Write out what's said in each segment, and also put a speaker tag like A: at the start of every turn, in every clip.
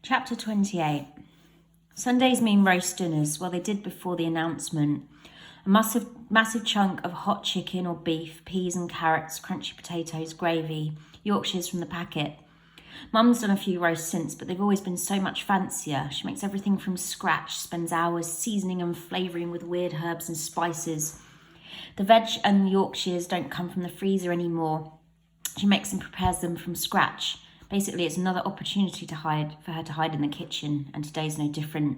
A: Chapter 28. Sundays mean roast dinners. Well, they did before the announcement. A massive chunk of hot chicken or beef, peas and carrots, crunchy potatoes, gravy, Yorkshires from the packet. Mum's done a few roasts since, but they've always been so much fancier. She makes everything from scratch, spends hours seasoning and flavouring with weird herbs and spices. The veg and Yorkshires don't come from the freezer anymore. She makes and prepares them from scratch. Basically, it's another opportunity for her to hide in the kitchen, and today's no different.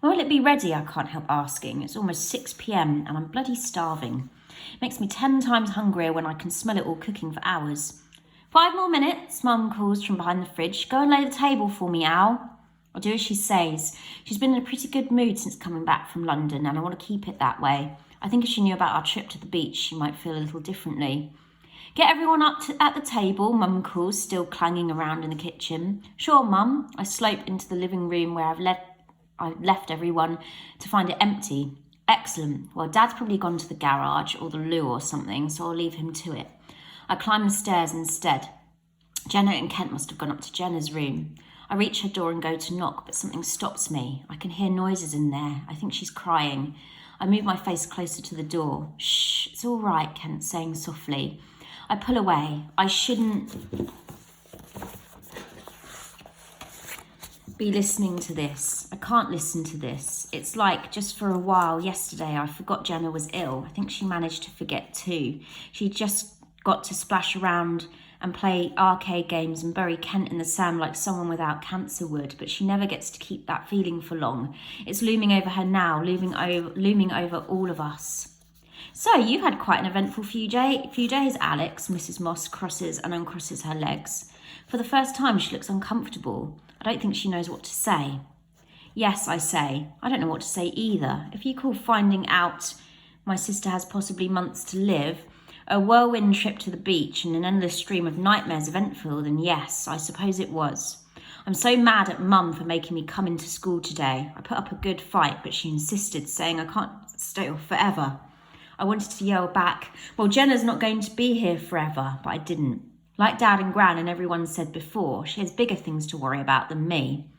A: When will it be ready? I can't help asking. It's almost 6 p.m. and I'm bloody starving. It makes me 10 times hungrier when I can smell it all cooking for hours. 5 more minutes, Mum calls from behind the fridge. Go and lay the table for me, Al. I do as she says. She's been in a pretty good mood since coming back from London, and I want to keep it that way. I think if she knew about our trip to the beach, she might feel a little differently. Get everyone up at the table, Mum calls, still clanging around in the kitchen. Sure, Mum. I slope into the living room where I've left everyone to find it empty. Excellent. Well, Dad's probably gone to the garage or the loo or something, so I'll leave him to it. I climb the stairs instead. Jenna and Kent must have gone up to Jenna's room. I reach her door and go to knock, but something stops me. I can hear noises in there. I think she's crying. I move my face closer to the door. Shh, it's all right, Kent's saying softly. I pull away. I shouldn't be listening to this. I can't listen to this. It's like just for a while yesterday I forgot Jenna was ill. I think she managed to forget too. She just got to splash around and play arcade games and bury Kent in the sand like someone without cancer would, but she never gets to keep that feeling for long. It's looming over her now, looming over all of us. So, you've had quite an eventful few days, Alex, Mrs. Moss crosses and uncrosses her legs. For the first time, she looks uncomfortable. I don't think she knows what to say. Yes, I say. I don't know what to say either. If you call finding out my sister has possibly months to live a whirlwind trip to the beach and an endless stream of nightmares eventful, then yes, I suppose it was. I'm so mad at Mum for making me come into school today. I put up a good fight, but she insisted, saying I can't stay off forever. I wanted to yell back, well, Jenna's not going to be here forever, but I didn't. Like Dad and Gran and everyone said before, she has bigger things to worry about than me.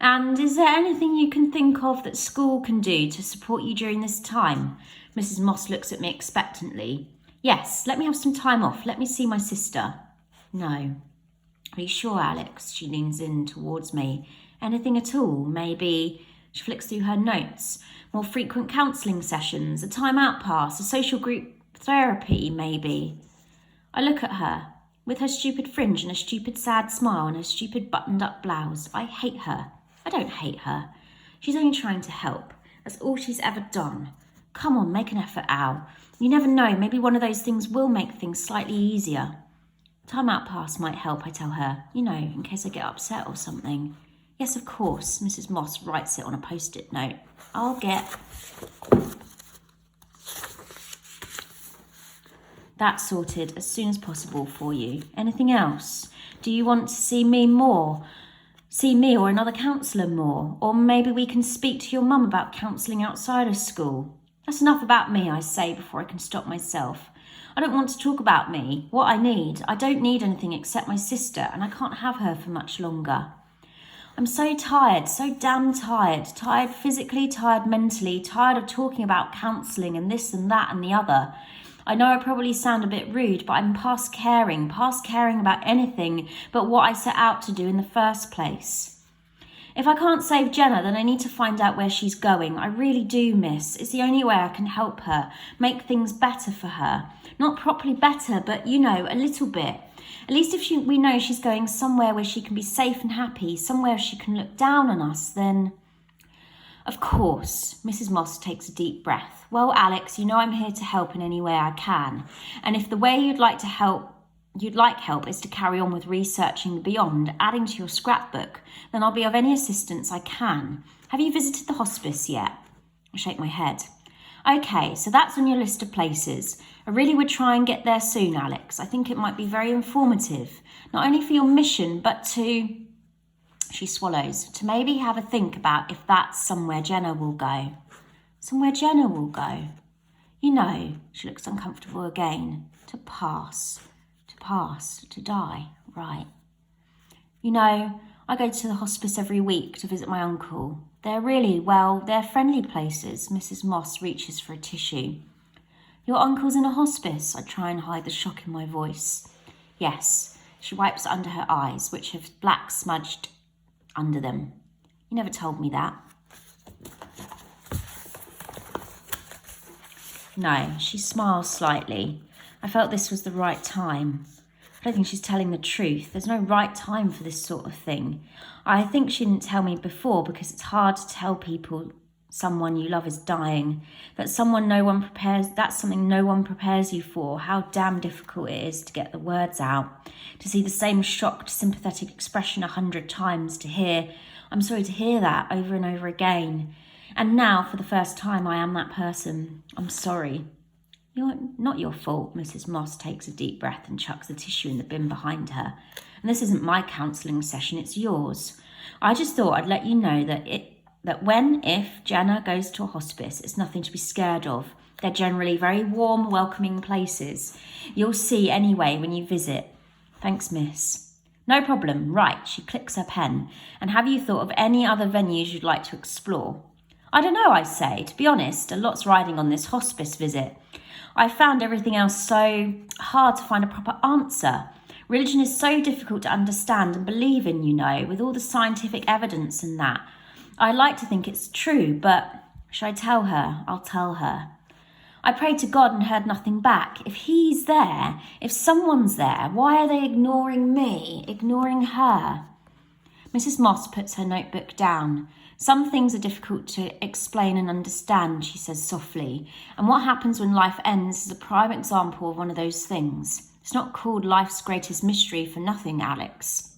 A: And is there anything you can think of that school can do to support you during this time? Mrs. Moss looks at me expectantly. Yes, let me have some time off. Let me see my sister. No. Are you sure, Alex? She leans in towards me. Anything at all? Maybe... She flicks through her notes. More frequent counselling sessions, a time-out pass, a social group therapy, maybe. I look at her, with her stupid fringe and a stupid sad smile and her stupid buttoned-up blouse. I hate her. I don't hate her. She's only trying to help. That's all she's ever done. Come on, make an effort, Al. You never know, maybe one of those things will make things slightly easier. Time-out pass might help, I tell her. You know, in case I get upset or something. Yes, of course, Mrs. Moss writes it on a post-it note. I'll get that sorted as soon as possible for you. Anything else? Do you want to see me more? See me or another counsellor more? Or maybe we can speak to your mum about counselling outside of school? That's enough about me, I say before I can stop myself. I don't want to talk about me, what I don't need anything except my sister, and I can't have her for much longer. I'm so tired, so damn tired. Tired physically, tired mentally, tired of talking about counselling and this and that and the other. I know I probably sound a bit rude, but I'm past caring about anything but what I set out to do in the first place. If I can't save Jenna, then I need to find out where she's going. I really do, miss. It's the only way I can help her, make things better for her. Not properly better, but, you know, a little bit. At least if we know she's going somewhere where she can be safe and happy, somewhere she can look down on us, then... Of course, Mrs. Moss takes a deep breath. Well, Alex, you know I'm here to help in any way I can. And if the way you'd like help is to carry on with researching the beyond, adding to your scrapbook, then I'll be of any assistance I can. Have you visited the hospice yet? I shake my head. Okay, so that's on your list of places. I really would try and get there soon, Alex. I think it might be very informative, not only for your mission, but to... She swallows. To maybe have a think about if that's somewhere Jenna will go. Somewhere Jenna will go. You know, she looks uncomfortable again. To pass, to die, right. You know, I go to the hospice every week to visit my uncle. They're they're friendly places. Mrs. Moss reaches for a tissue. Your uncle's in a hospice? I try and hide the shock in my voice. Yes. She wipes under her eyes, which have black smudged under them. You never told me that. No, she smiles slightly. I felt this was the right time. I don't think she's telling the truth. There's no right time for this sort of thing. I think she didn't tell me before because it's hard to tell people someone you love is dying. That's something no one prepares you for. How damn difficult it is to get the words out. To see the same shocked, sympathetic expression 100 times. To hear, I'm sorry to hear that over and over again. And now, for the first time, I am that person. I'm sorry. Not your fault. Mrs. Moss takes a deep breath and chucks the tissue in the bin behind her. And this isn't my counselling session, it's yours. I just thought I'd let you know that if Jenna goes to a hospice, it's nothing to be scared of. They're generally very warm, welcoming places. You'll see anyway when you visit. Thanks, miss. No problem. Right, she clicks her pen. And have you thought of any other venues you'd like to explore? I don't know, I say. To be honest, a lot's riding on this hospice visit. I found everything else so hard to find a proper answer. Religion is so difficult to understand and believe in, with all the scientific evidence and that. I like to think it's true, but should I tell her? I'll tell her. I prayed to God and heard nothing back. If he's there, if someone's there, why are they ignoring me, ignoring her? Mrs. Moss puts her notebook down. Some things are difficult to explain and understand, she says softly. And what happens when life ends is a prime example of one of those things. It's not called life's greatest mystery for nothing, Alex.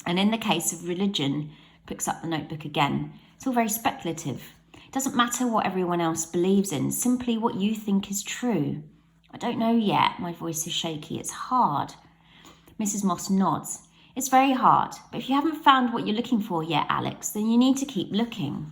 A: And in the case of religion, picks up the notebook again, it's all very speculative. It doesn't matter what everyone else believes in, simply what you think is true. I don't know yet. My voice is shaky. It's hard. Mrs. Moss nods. It's very hard, but if you haven't found what you're looking for yet, Alex, then you need to keep looking.